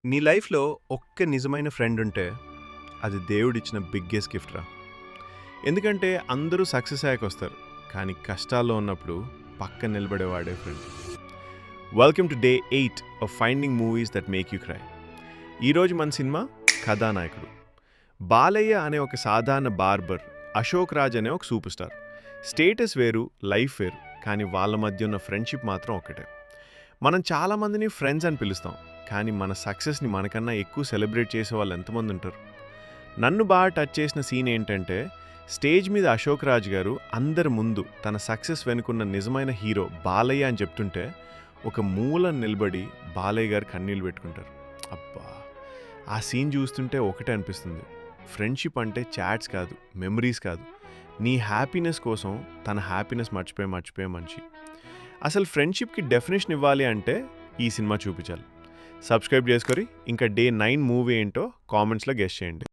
నీ లైఫ్‌లో ఒక్క నిజమైన ఫ్రెండ్ ఉంటే, అది దేవుడిచ్చిన బిగ్గెస్ట్ గిఫ్ట్ రా. ఎందుకంటే అందరూ సక్సెస్ అయ్యాకొస్తారు. కానీ కష్టాల్లో ఉన్నప్పుడు పక్కన నిలబడేవాడే friend. Welcome to day 8 of finding movies that make you cry. ఈరోజు మన సినిమా కథానాయకుడు. బాలయ్య అనే ఒక సాధారణ బార్బర్, అశోక్ రాజ్ అనే ఒక సూపర్ స్టార్. స్టేటస్ వేరు, లైఫ్ వేరు, కానీ వాళ్ళ మధ్య ఉన్న ఫ్రెండ్షిప్ మాత్రం ఒకటే. మనం చాలామందిని ఫ్రెండ్స్ అని పిలుస్తాం, కానీ మన సక్సెస్ని మనకన్నా ఎక్కువ సెలబ్రేట్ చేసే వాళ్ళు ఎంతమంది ఉంటారు? నన్ను బాగా టచ్ చేసిన సీన్ ఏంటంటే, స్టేజ్ మీద అశోక్ రాజ్ గారు అందరి ముందు తన సక్సెస్ వెనుకున్న నిజమైన హీరో బాలయ్య అని చెప్తుంటే, ఒక మూల నిలబడి బాలయ్య గారు కన్నీళ్ళు పెట్టుకుంటారు. అబ్బా, ఆ సీన్ చూస్తుంటే ఒకటే అనిపిస్తుంది, ఫ్రెండ్షిప్ అంటే చాట్స్ కాదు, మెమరీస్ కాదు, నీ హ్యాపీనెస్ కోసం తన హ్యాపీనెస్ మర్చిపోయే మనిషి. అసలు ఫ్రెండ్షిప్కి డెఫినేషన్ ఇవ్వాలి అంటే ఈ సినిమా చూపించాలి. సబ్స్క్రైబ్ చేసుకొని ఇంకా డే 9 మూవీ ఏంటో కామెంట్స్లో గెస్ చేయండి.